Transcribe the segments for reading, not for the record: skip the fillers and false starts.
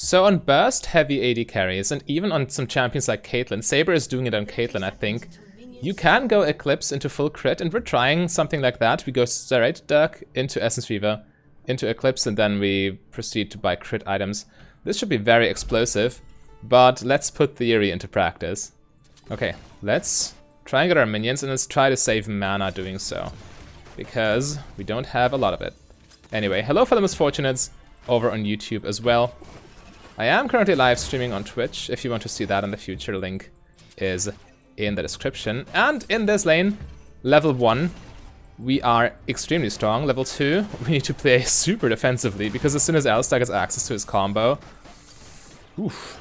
So on burst heavy AD carries, and even on some champions like Caitlyn, Saber is doing it on Caitlyn, I think, you can go Eclipse into full crit, and we're trying something like that. We go straight Dirk into Essence Reaver, into Eclipse, and then we proceed to buy crit items. This should be very explosive, but let's put theory into practice. Okay, let's try and get our minions, and let's try to save mana doing so, because we don't have a lot of it. Anyway, hello fellow Misfortunates over on YouTube as well. I am currently live streaming on Twitch. If you want to see that in the future, link is in the description. And in this lane, level 1, we are extremely strong. Level 2, we need to play super defensively, because as soon as Alistar gets access to his combo... Oof.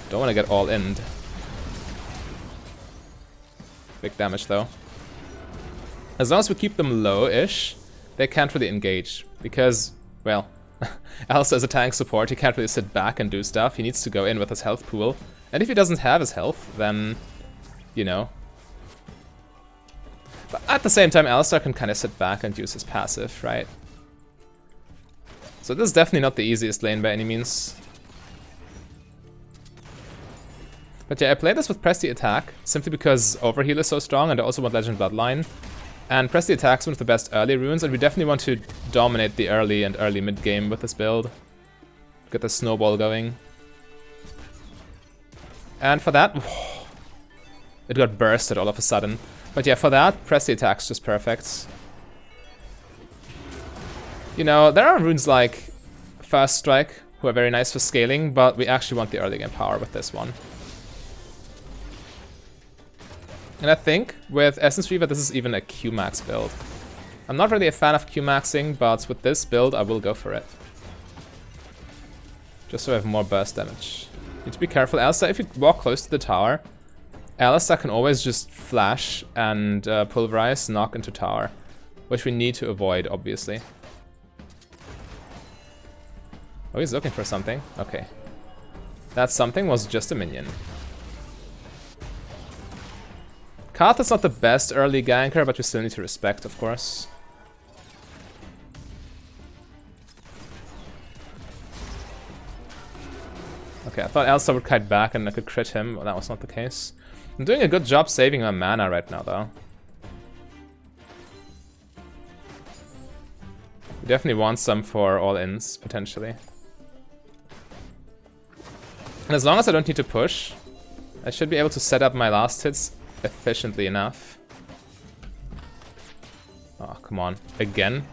Don't want to get all in. Big damage though. As long as we keep them low-ish, they can't really engage. Because, well, Alistar as a tank support, he can't really sit back and do stuff. He needs to go in with his health pool. And if he doesn't have his health, then, you know. But at the same time, Alistar can kind of sit back and use his passive, right? So this is definitely not the easiest lane by any means. But yeah, I play this with Press the Attack, simply because Overheal is so strong, and I also want Legend Bloodline. And Press the Attack is one of the best early runes, and we definitely want to dominate the early and early mid game with this build. Get the snowball going. And for that, it got bursted all of a sudden. But yeah, for that, Press the Attack's just perfect. You know, there are runes like First Strike, who are very nice for scaling, but we actually want the early game power with this one. And I think with Essence Reaver, this is even a Q-Max build. I'm not really a fan of Q-Maxing, but with this build, I will go for it. Just so I have more burst damage. Need to be careful. Alistar, if you walk close to the tower, Alistar can always just flash and pulverize, knock into tower. Which we need to avoid, obviously. Oh, he's looking for something. Okay. That something was just a minion. Karth is not the best early ganker, but we still need to respect, of course. Okay, I thought Alistar would kite back and I could crit him, but that was not the case. I'm doing a good job saving my mana right now, though. We definitely want some for all-ins, potentially. And as long as I don't need to push, I should be able to set up my last hits efficiently enough. Oh, come on. Again?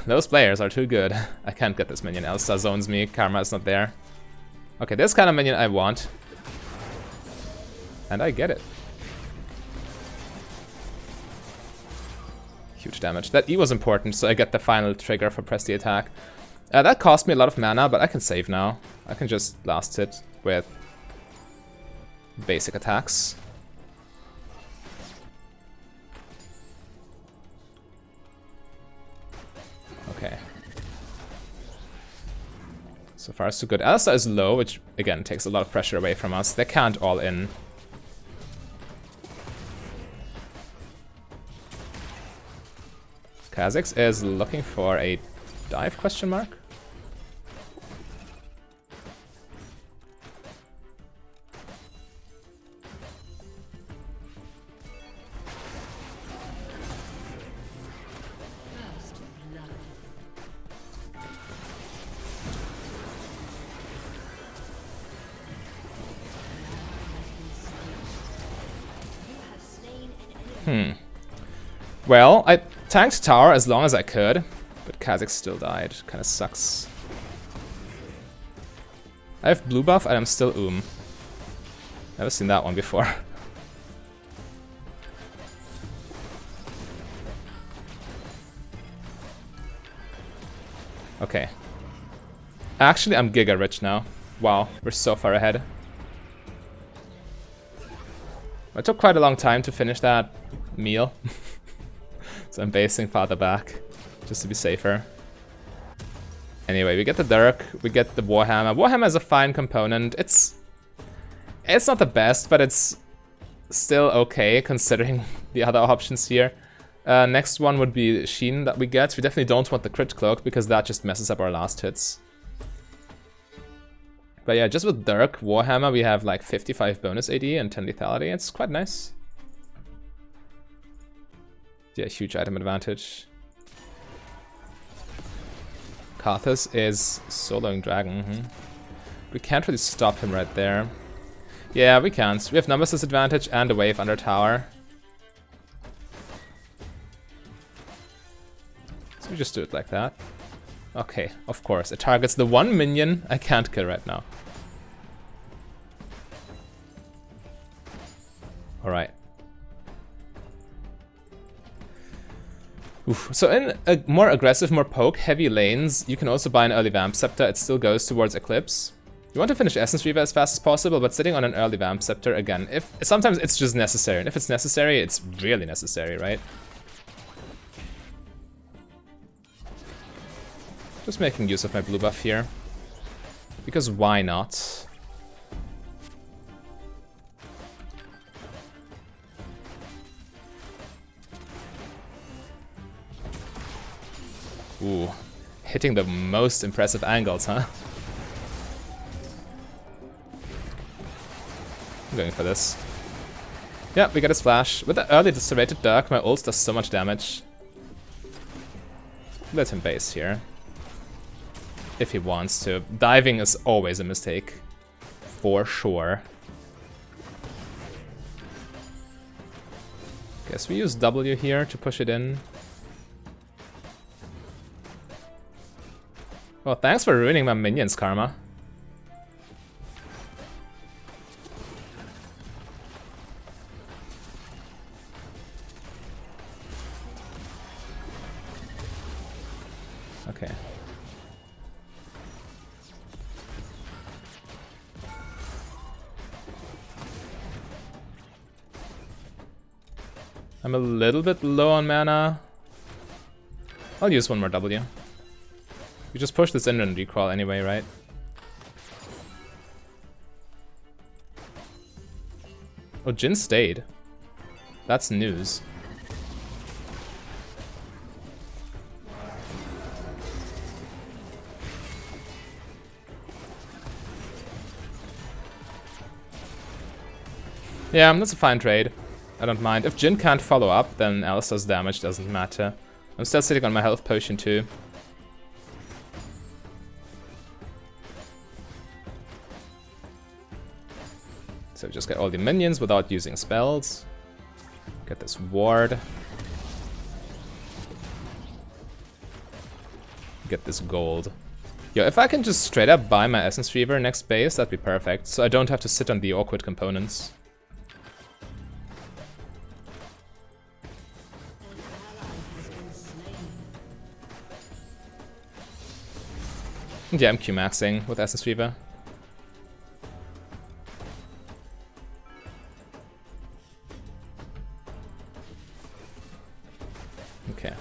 Those players are too good. I can't get this minion. Alistar zones me, Karma is not there. Okay, this kind of minion I want. And I get it. Huge damage. That E was important, so I get the final trigger for Press the Attack. That cost me a lot of mana, but I can save now. I can just last hit with basic attacks. Okay. So far so good. Alistar is low, which again takes a lot of pressure away from us. They can't all in. Kha'Zix is looking for a dive, question mark? Well, I tanked tower as long as I could, but Kha'Zix still died. Kinda sucks. I have blue buff and I'm still Never seen that one before. Okay. Actually, I'm giga rich now. Wow, we're so far ahead. It took quite a long time to finish that meal. So I'm basing farther back, just to be safer. Anyway, we get the Dirk, we get the Warhammer. Warhammer is a fine component. It's not the best, but it's still okay considering the other options here. Next one would be Sheen that we get. We definitely don't want the crit cloak because that just messes up our last hits. But yeah, just with Dirk, Warhammer, we have like 55 bonus AD and 10 lethality. It's quite nice. Yeah, huge item advantage. Karthus is soloing Dragon. We can't really stop him right there. Yeah, we can't. We have numbers disadvantage and a wave under tower. So we just do it like that. Okay, of course. It targets the one minion I can't kill right now. Alright. So in a more aggressive, more poke-heavy lanes, you can also buy an early Vamp Scepter. It still goes towards Eclipse. You want to finish Essence Reaver as fast as possible, but sitting on an early Vamp Scepter, again, sometimes it's just necessary. And if it's necessary, it's really necessary, right? Just making use of my blue buff here. Because why not? Ooh, hitting the most impressive angles, huh? I'm going for this. Yeah, we get a splash. With the early serrated Dirk, my ult does so much damage. Let him base here. If he wants to. Diving is always a mistake. For sure. Guess we use W here to push it in. Well, thanks for ruining my minions, Karma. Okay. I'm a little bit low on mana. I'll use one more W. We just push this in and recrawl anyway, right? Oh, Jin stayed. That's news. Yeah, that's a fine trade. I don't mind. If Jin can't follow up, then Alistar's damage doesn't matter. I'm still sitting on my health potion too. So just get all the minions without using spells. Get this ward. Get this gold. Yo, if I can just straight up buy my Essence Reaver next base, that'd be perfect. So I don't have to sit on the awkward components. Yeah, I'm Q-maxing with Essence Reaver. Okay.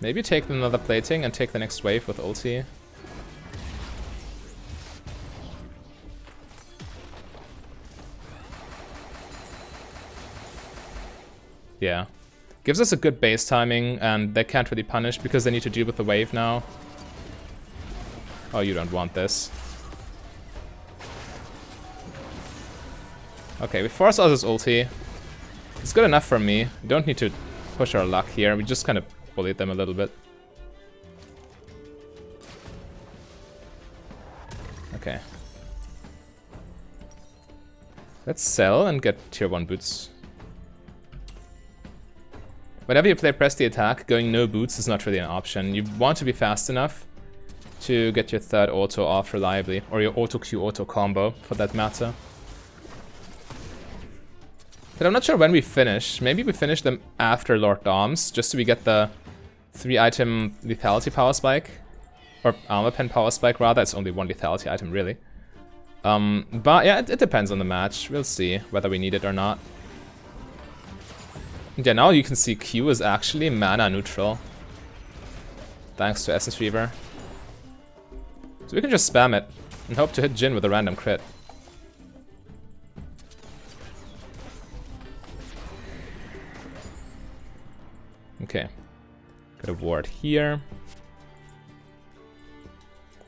Maybe take another plating and take the next wave with ulti. Yeah. Gives us a good base timing, and they can't really punish because they need to deal with the wave now. Oh, you don't want this. Okay, we force Oz's ulti. It's good enough for me. We don't need to push our luck here. We just kind of bullied them a little bit. Okay. Let's sell and get tier 1 boots. Whenever you play press the attack, going no boots is not really an option. You want to be fast enough to get your third auto off reliably, or your auto Q auto combo for that matter. But I'm not sure when we finish. Maybe we finish them after Lord Doms, just so we get the 3-item lethality power spike. Or armor pen power spike rather, it's only 1 lethality item really. But yeah, it depends on the match. We'll see whether we need it or not. Yeah, now you can see Q is actually mana neutral. Thanks to Essence Reaver. So we can just spam it and hope to hit Jin with a random crit. Got a ward here.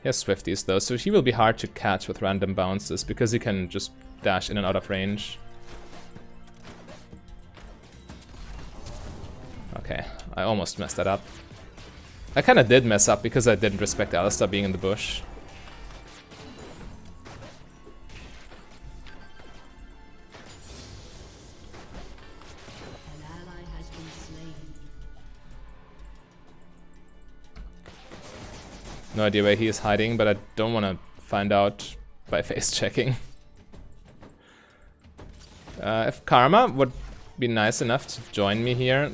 He has Swifties though, so he will be hard to catch with random bounces because he can just dash in and out of range. Okay, I almost messed that up. I kinda did mess up because I didn't respect Alistar being in the bush. No idea where he is hiding, but I don't want to find out by face checking. If Karma would be nice enough to join me here.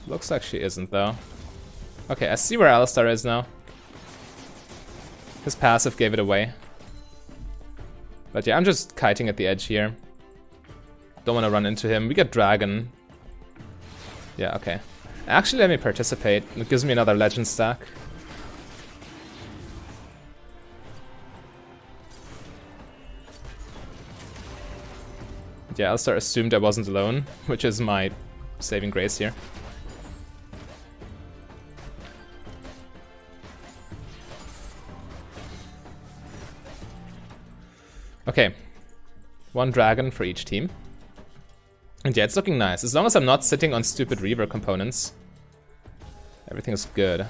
Looks like she isn't though. Okay, I see where Alistar is now. His passive gave it away. But yeah, I'm just kiting at the edge here. Don't want to run into him. We get Dragon. Yeah, okay. Actually, let me participate. It gives me another legend stack. Yeah, Alistar assumed I wasn't alone, which is my saving grace here. Okay. One dragon for each team. And yeah, it's looking nice. As long as I'm not sitting on stupid Reaver components, everything is good.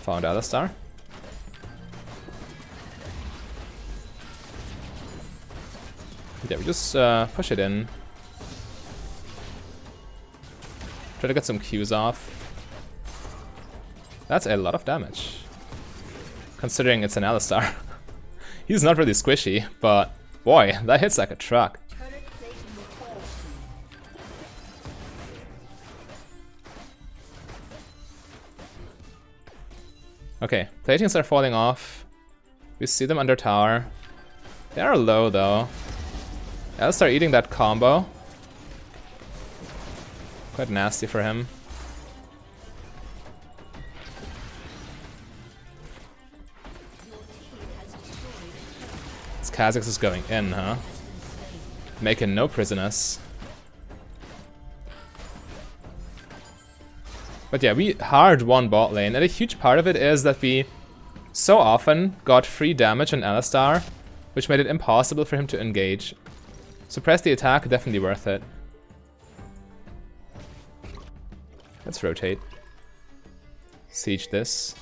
Found Alistar. Yeah, we just push it in. Try to get some Qs off. That's a lot of damage. Considering it's an Alistar. He's not really squishy, but boy, that hits like a truck. Okay, platings are falling off. We see them under tower. They are low though. Alistar eating that combo. Quite nasty for him. This Kha'Zix is going in, huh? Making no prisoners. But yeah, we hard won bot lane, and a huge part of it is that we so often got free damage on Alistar, which made it impossible for him to engage. Suppress the attack, definitely worth it. Let's rotate. Siege this.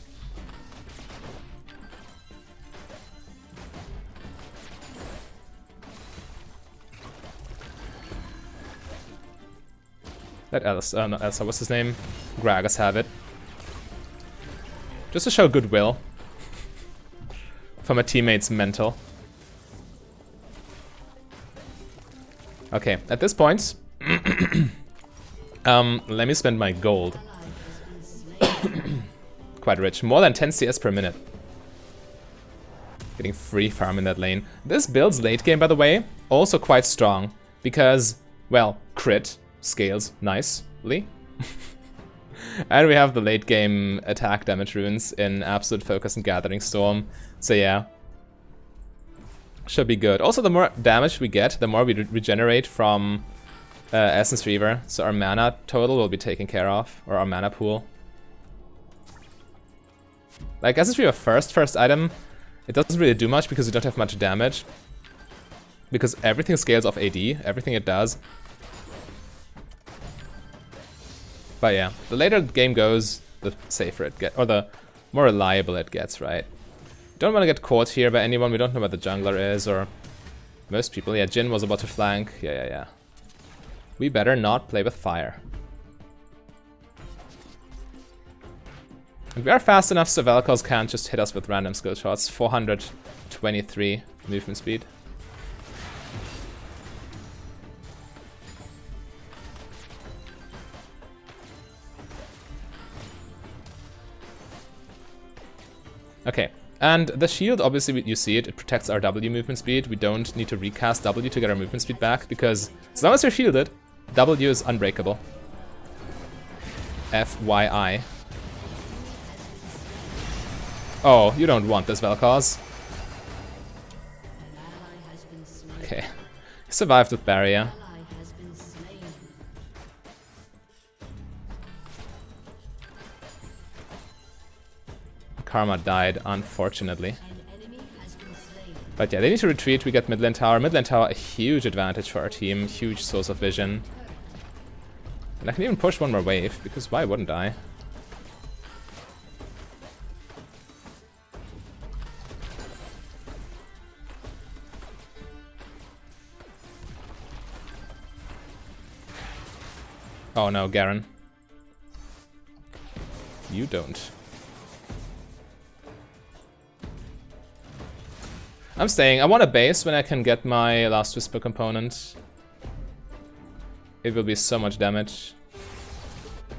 Let Alistar, not Alistar, what's his name? Gragas have it. Just to show goodwill. For my teammates' mental. Okay, at this point, let me spend my gold. Quite rich, more than 10 CS per minute. Getting free farm in that lane. This build's late game, by the way, also quite strong. Because, well, crit scales nicely. And we have the late game attack damage runes in Absolute Focus and Gathering Storm. So yeah. Should be good. Also, the more damage we get, the more we regenerate from Essence Reaver. So our mana total will be taken care of, or our mana pool. Like Essence Reaver first item, it doesn't really do much because you don't have much damage. Because everything scales off AD, everything it does. But yeah, the later the game goes, the safer it gets, or the more reliable it gets, right? Don't want to get caught here by anyone. We don't know where the jungler is, or most people. Yeah, Jhin was about to flank. Yeah. We better not play with fire. And we are fast enough so Vel'Koz can't just hit us with random skill shots. 423 movement speed. Okay. And the shield, obviously, you see it, it protects our W movement speed. We don't need to recast W to get our movement speed back, because as long as you're shielded, W is unbreakable. FYI. Oh, you don't want this, Vel'Koz. Okay. He survived with barrier. Karma died, unfortunately. But yeah, they need to retreat. We get mid lane tower. Mid lane tower, a huge advantage for our team. Huge source of vision. And I can even push one more wave, because why wouldn't I? Oh no, Garen. You don't. I'm staying. I want a base when I can get my Last Whisper component. It will be so much damage.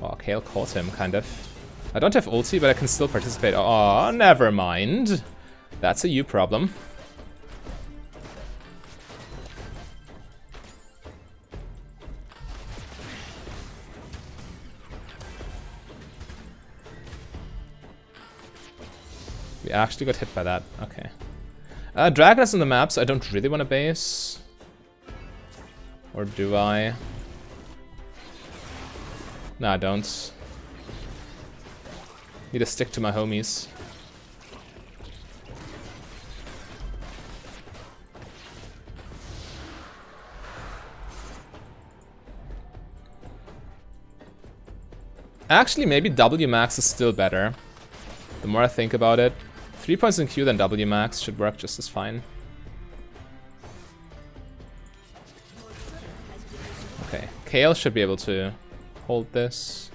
Oh, Kayle caught him, kind of. I don't have ulti, but I can still participate. Oh, never mind. That's a you problem. We actually got hit by that. Okay. Dragon is on the map, so I don't really want to base. Or do I? No, I don't. Need to stick to my homies. Actually, maybe W max is still better. The more I think about it. 3 points in Q than W max should work just as fine. Okay, Kayle should be able to hold this.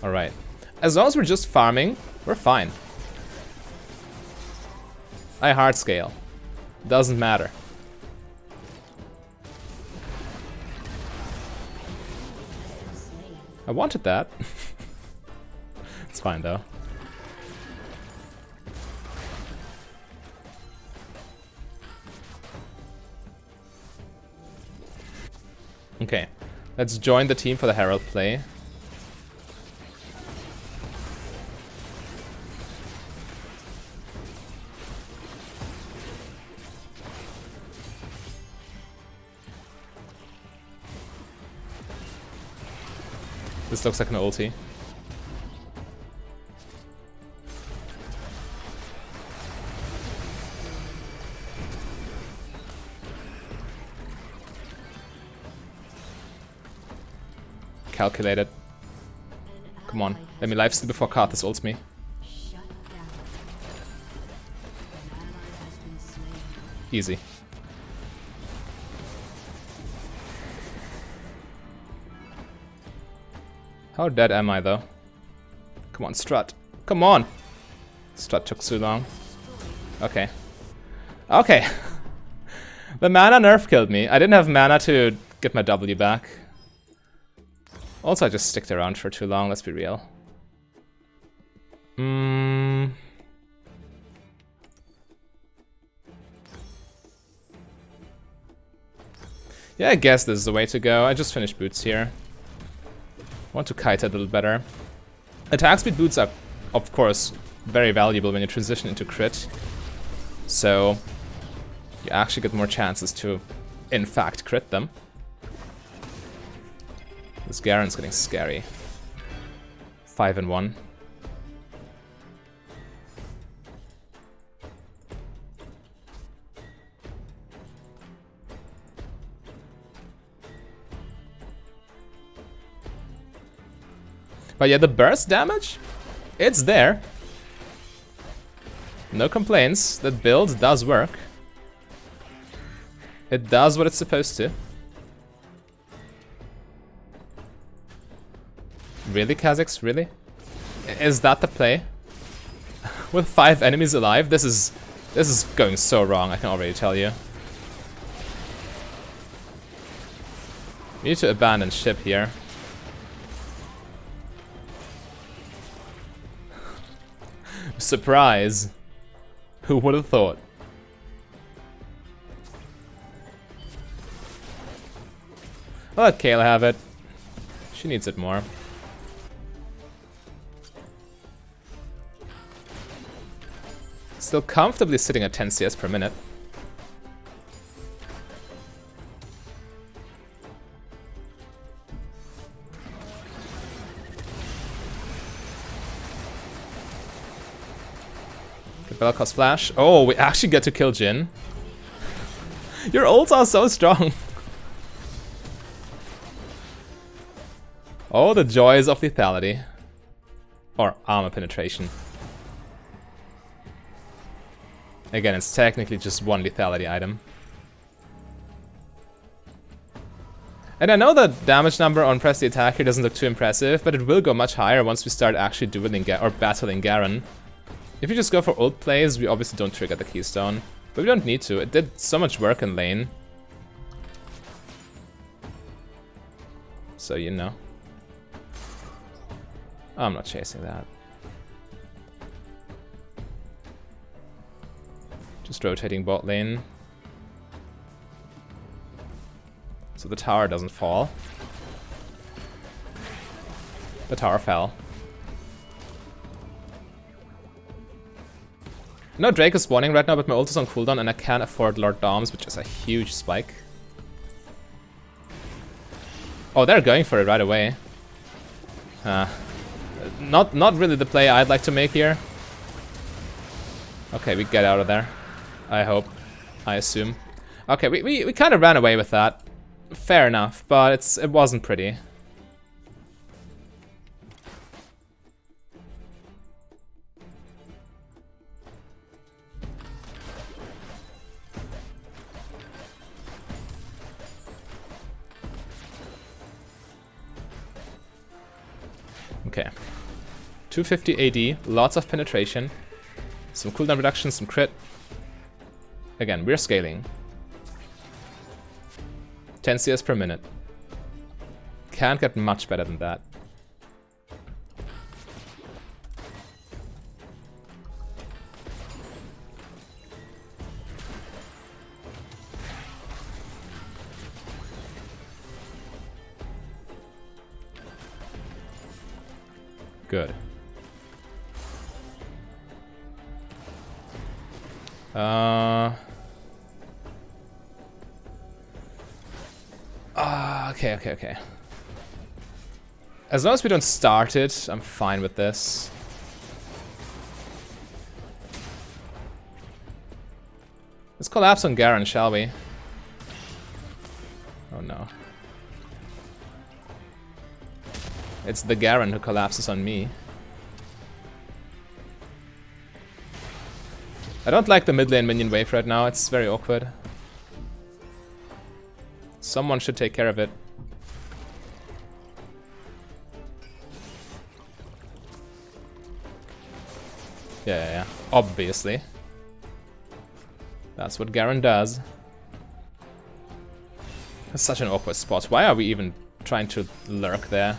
Alright. As long as we're just farming, we're fine. I hard scale. Doesn't matter. I wanted that. It's fine though. Okay. Let's join the team for the Herald play. This looks like an ulti. Calculated. Come on, let me lifesteal before Karthus ults me. Easy. How dead am I though? Come on, Strut. Come on! Strut took so long. Okay. Okay. The mana nerf killed me. I didn't have mana to get my W back. Also, I just sticked around for too long, let's be real. Yeah, I guess this is the way to go. I just finished boots here. I want to kite a little better. Attack speed boots are, of course, very valuable when you transition into crit. So, you actually get more chances to, in fact, crit them. This Garen's getting scary. 5-1. But yeah, the burst damage, it's there. No complaints. That build does work. It does what it's supposed to. Really, Kha'Zix? Really? Is that the play? With 5 enemies alive? This is going so wrong, I can already tell you. We need to abandon ship here. Surprise. Who would have thought? I'll let Kale have it. She needs it more. Still comfortably sitting at 10 CS per minute. Get Vel'Koz flash. Oh, we actually get to kill Jhin. Your ults are so strong. Oh, the joys of lethality. Or armor penetration. Again, it's technically just one lethality item. And I know the damage number on Press the Attack here doesn't look too impressive, but it will go much higher once we start actually dueling or battling Garen. If you just go for ult plays, we obviously don't trigger the Keystone. But we don't need to, it did so much work in lane. So, you know. I'm not chasing that. Just rotating bot lane. So the tower doesn't fall. The tower fell. No, Drake is spawning right now, but my ult is on cooldown and I can't afford Lord Doms, which is a huge spike. Oh, they're going for it right away. Not really the play I'd like to make here. Okay, we get out of there. I hope. I assume. Okay, we kind of ran away with that. Fair enough, but it wasn't pretty. Okay. 250 AD, lots of penetration, some cooldown reduction, some crit. Again, we're scaling. 10 CS per minute. Can't get much better than that. Good. Okay. As long as we don't start it, I'm fine with this. Let's collapse on Garen, shall we? Oh no. It's the Garen who collapses on me. I don't like the mid lane minion wave right now, it's very awkward. Someone should take care of it. Yeah. Obviously. That's what Garen does. That's such an awkward spot. Why are we even trying to lurk there?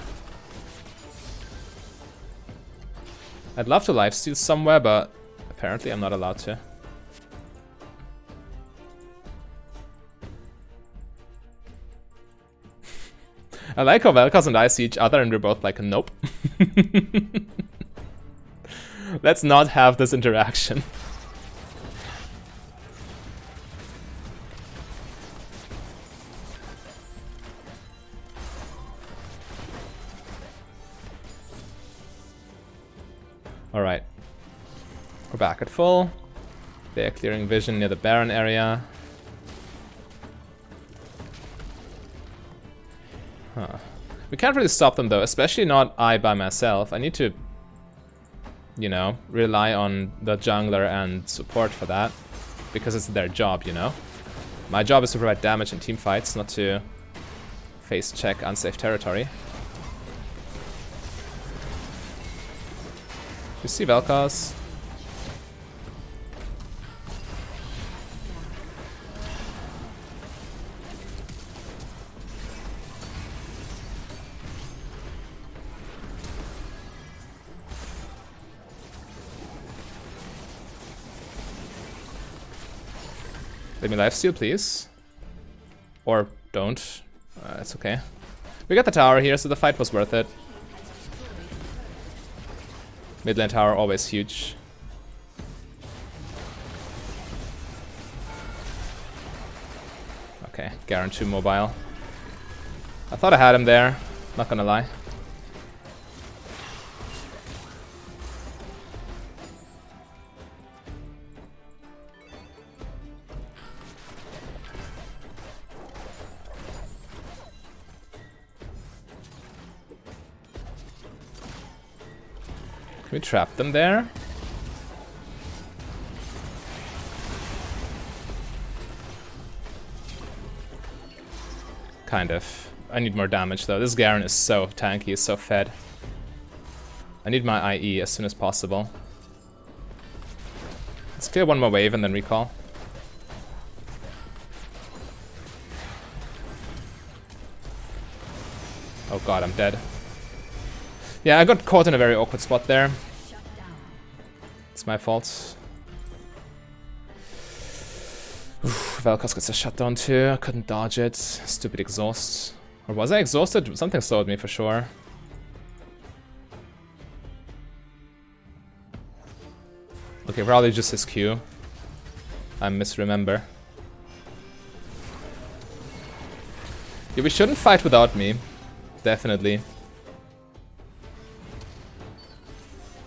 I'd love to lifesteal somewhere, but apparently I'm not allowed to. I like how Vel'Koz and I see each other and we're both like, nope. Let's not have this interaction. Alright. We're back at full. They're clearing vision near the Baron area. Huh. We can't really stop them though, especially not I by myself. I need to, you know, rely on the jungler and support for that. Because it's their job, you know? My job is to provide damage in team fights, not to face check unsafe territory. You see Vel'Koz? Let me lifesteal, please. Or don't. It's okay. We got the tower here, so the fight was worth it. Mid lane tower, always huge. Okay, Garen 2 mobile. I thought I had him there, not gonna lie. Can we trap them there? Kind of. I need more damage though. This Garen is so tanky, he's so fed. I need my IE as soon as possible. Let's clear one more wave and then recall. Oh god, I'm dead. Yeah, I got caught in a very awkward spot there. It's my fault. Vel'Koz gets a shutdown too. I couldn't dodge it. Stupid exhaust. Or was I exhausted? Something slowed me for sure. Okay, probably just his Q. I misremember. Yeah, we shouldn't fight without me. Definitely.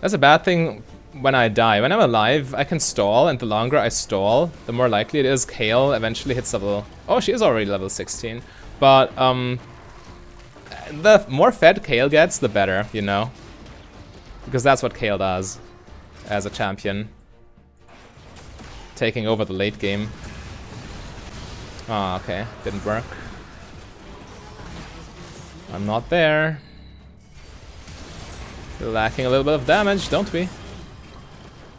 That's a bad thing when I die. When I'm alive, I can stall, and the longer I stall, the more likely it is Kayle eventually hits level... Oh, she is already level 16. But, the more fed Kayle gets, the better, you know? Because that's what Kayle does as a champion. Taking over the late game. Ah, okay. Didn't work. I'm not there. We're lacking a little bit of damage, don't we?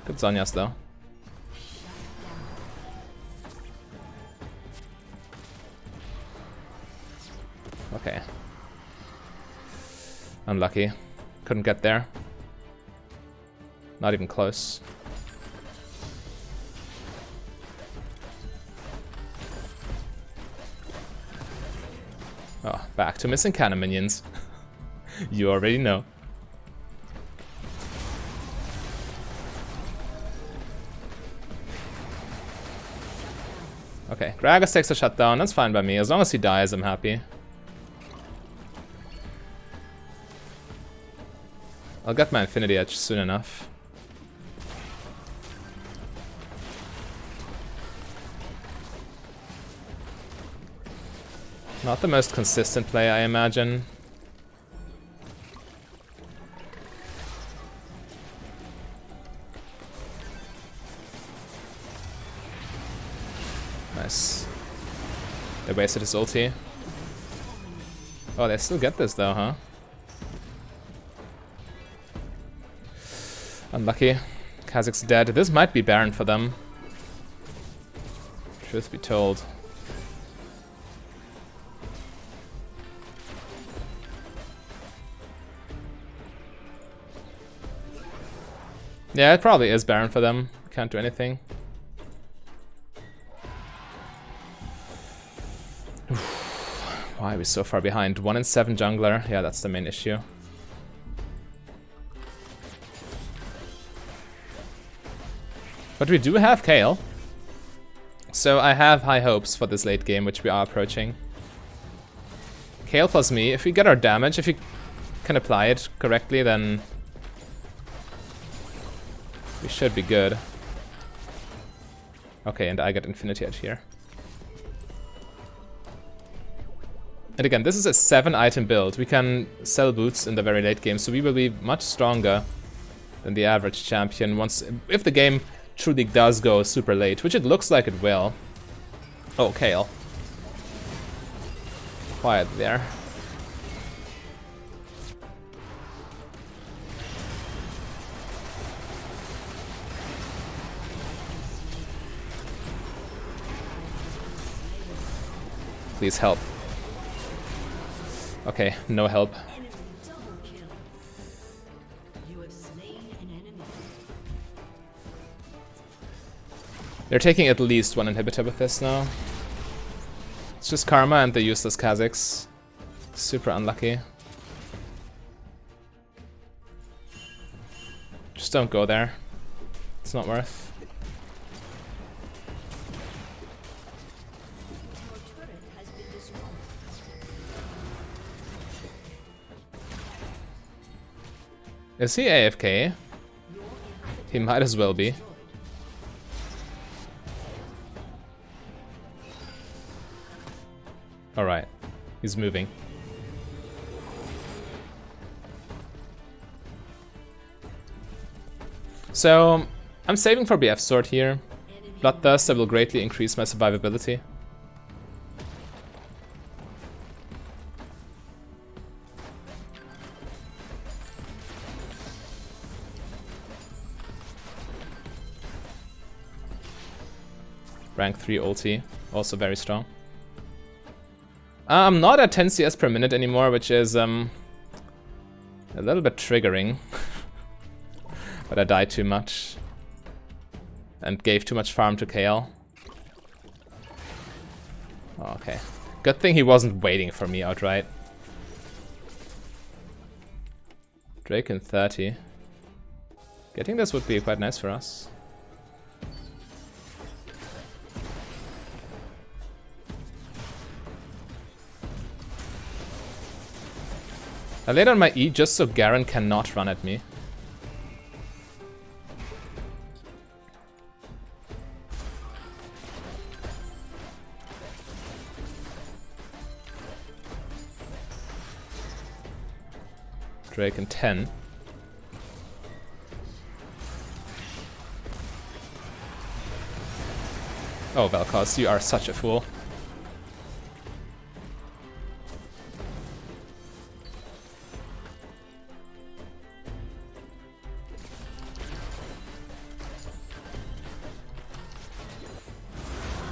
Good Zhonya's though. Okay. Unlucky. Couldn't get there. Not even close. Oh, back to missing cannon minions. You already know. Okay, Gragas takes a shutdown, that's fine by me. As long as he dies, I'm happy. I'll get my Infinity Edge soon enough. Not the most consistent play, I imagine. Nice. They wasted his ulti. Oh, they still get this though, huh? Unlucky. Kha'Zix's dead. This might be Baron for them. Truth be told. Yeah, it probably is Baron for them. Can't do anything. Why are we so far behind? 1 in 7 jungler. Yeah, that's the main issue. But we do have Kayle. So I have high hopes for this late game, which we are approaching. Kayle plus me. If we get our damage, if we can apply it correctly, then we should be good. Okay, and I get Infinity Edge here. And again, this is a 7-item build. We can sell boots in the very late game, so we will be much stronger than the average champion once, if the game truly does go super late, which it looks like it will. Oh, Kayle. Quiet there. Please help. Okay, no help. They're taking at least one inhibitor with this now. It's just karma and the useless Kazakhs. Super unlucky. Just don't go there. It's not worth. Is he AFK? He might as well be. Alright, he's moving. So, I'm saving for BF Sword here. Bloodthirst that will greatly increase my survivability. Rank 3 ulti, also very strong. I'm not at 10 CS per minute anymore, which is a little bit triggering. But I died too much. And gave too much farm to KL. Oh, okay. Good thing he wasn't waiting for me outright. Drake in 30. Getting this would be quite nice for us. I laid on my E just so Garen cannot run at me. Drake in 10. Oh, Vel'Koz, you are such a fool.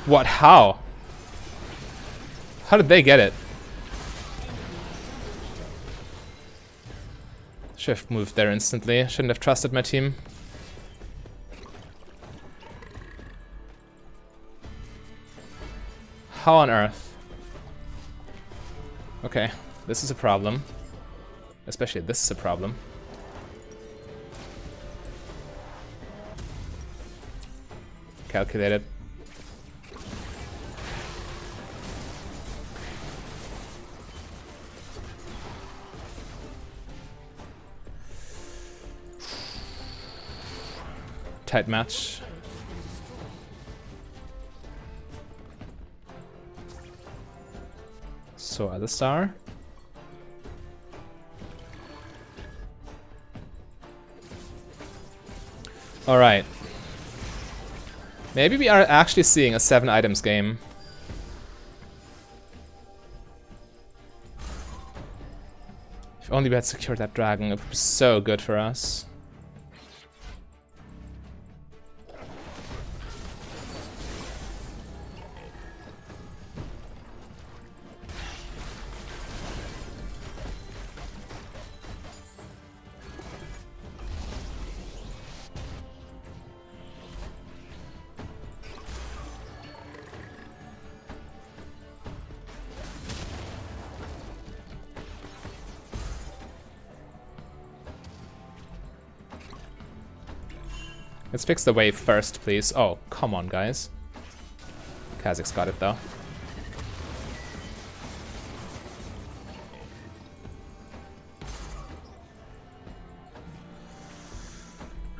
What? How? How did they get it? Should have moved there instantly. Shouldn't have trusted my team. How on earth? Okay, this is a problem. Especially this is a problem. Calculated. Tight match. So Alistar. Alright. Maybe we are actually seeing a 7 items game. If only we had secured that dragon, it would be so good for us. Let's fix the wave first, please. Oh, come on, guys. Kazakh's got it, though.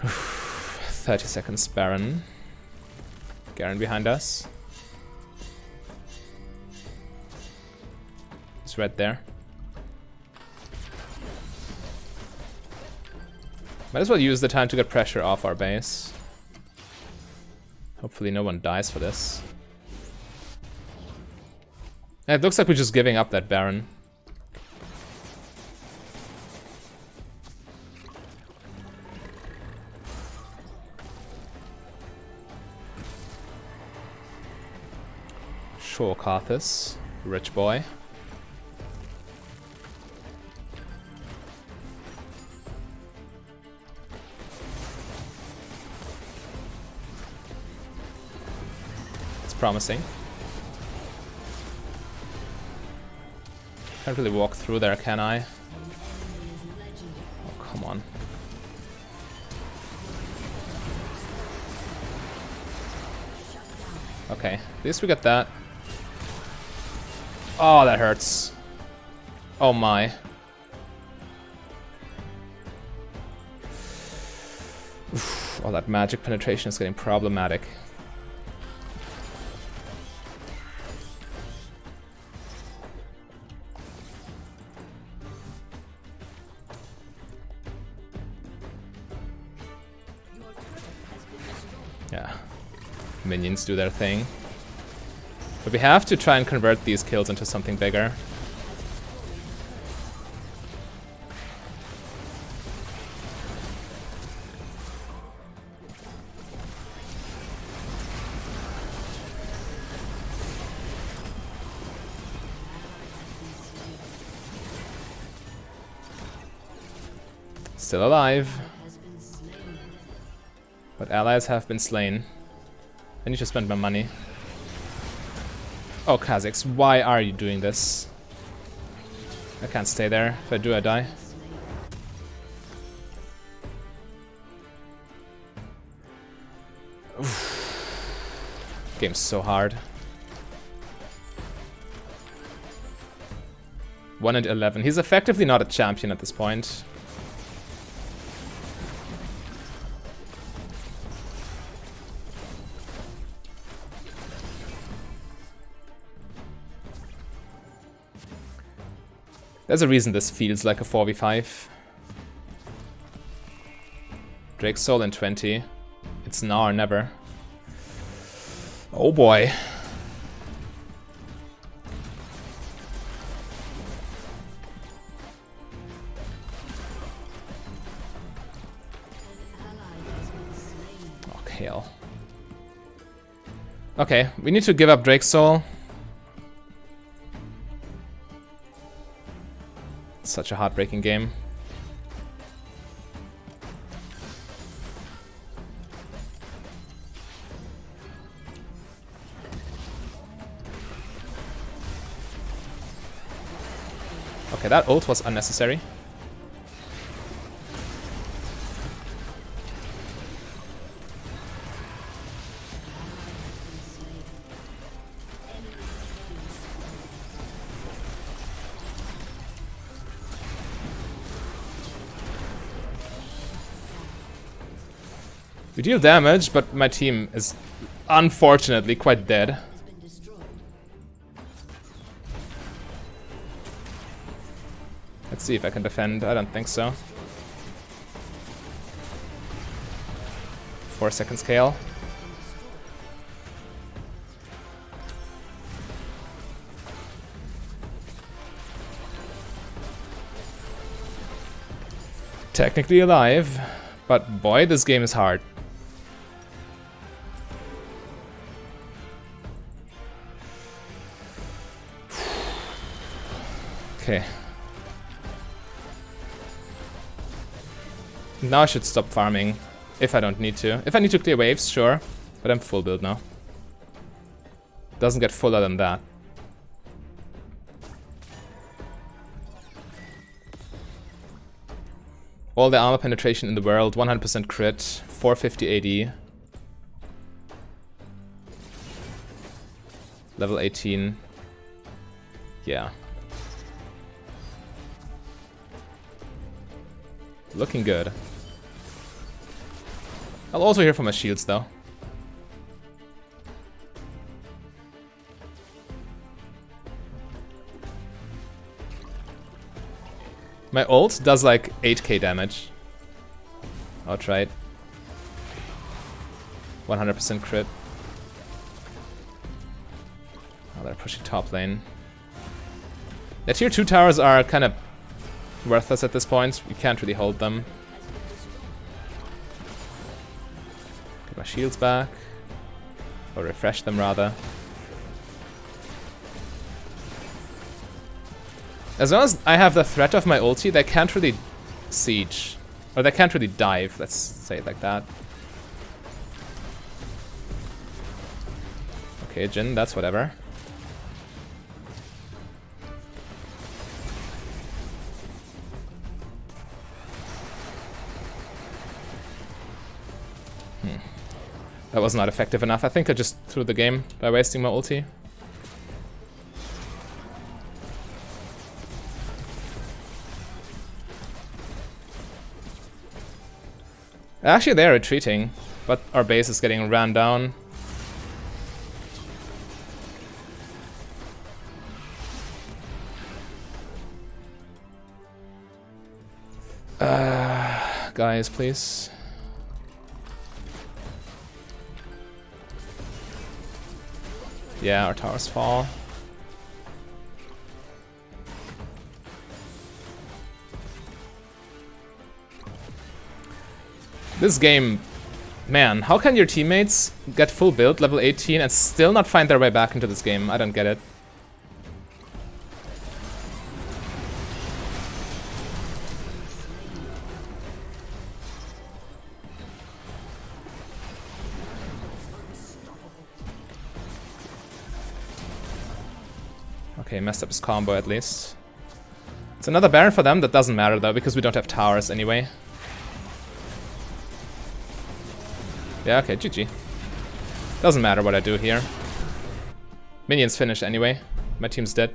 Oof, 30 seconds, Baron. Garen behind us. He's right there. Might as well use the time to get pressure off our base. Hopefully no one dies for this. It looks like we're just giving up that Baron. Sure, Karthus. Rich boy. Promising. Can't really walk through there, can I? Oh, come on. Okay, at least we got that. Oh, that hurts. Oh my. Oof, all that magic penetration is getting problematic. Yeah. Minions do their thing. But we have to try and convert these kills into something bigger. Still alive. But allies have been slain. I need to spend my money. Oh, Kha'Zix, why are you doing this? I can't stay there. If I do, I die. Oof. Game's so hard. 1-11. He's effectively not a champion at this point. There's a reason this feels like a 4v5. Drake's Soul in 20. It's now or never. Oh boy. Oh, Kale. Okay, we need to give up Drake's Soul. Such a heartbreaking game. Okay, that ult was unnecessary. We deal damage, but my team is unfortunately quite dead. Let's see if I can defend. I don't think so. 4-second scale. Technically alive, but boy, this game is hard. Okay. Now I should stop farming, if I don't need to. If I need to clear waves, sure, but I'm full build now. Doesn't get fuller than that. All the armor penetration in the world, 100% crit, 450 AD. Level 18. Yeah. Looking good. I'll also hear from my shields though. My ult does like 8k damage. Outright. 100% crit. Oh, they're pushing top lane. The tier 2 towers are kind of worthless at this point. We can't really hold them. Get my shields back. Or refresh them rather. As long as I have the threat of my ulti, they can't really siege. Or they can't really dive, let's say it like that. Okay, Jhin, that's whatever. That was not effective enough. I think I just threw the game by wasting my ulti. Actually, they're retreating, but our base is getting ran down. Guys, please. Yeah, our towers fall. This game, man, how can your teammates get full build, level 18, and still not find their way back into this game? I don't get it. Okay, messed up his combo at least. It's another Baron for them. That doesn't matter though, because we don't have towers anyway. Yeah, okay, GG. Doesn't matter what I do here. Minions finish anyway. My team's dead.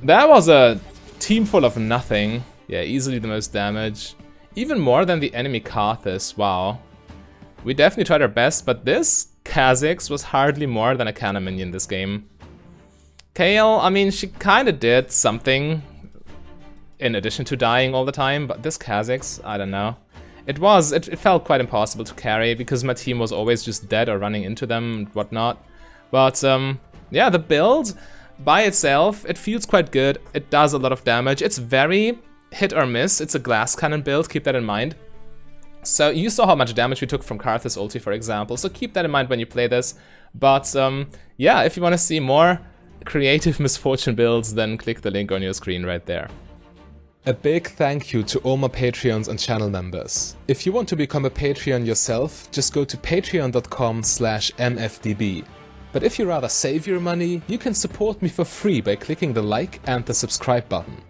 That was a team full of nothing. Yeah, easily the most damage. Even more than the enemy Karthus. Wow. We definitely tried our best, but this Kha'Zix was hardly more than a cannon minion this game. Kayle, I mean, she kinda did something in addition to dying all the time, but this Kha'Zix, I don't know. It felt quite impossible to carry because my team was always just dead or running into them and whatnot. But yeah, the build by itself, it feels quite good. It does a lot of damage. It's very hit or miss. It's a glass cannon build, keep that in mind. So you saw how much damage we took from Karthus ulti, for example, so keep that in mind when you play this. But yeah, if you want to see more creative misfortune builds, then click the link on your screen right there. A big thank you to all my Patreons and channel members. If you want to become a Patreon yourself, just go to patreon.com/mfdb. But if you rather save your money, you can support me for free by clicking the like and the subscribe button.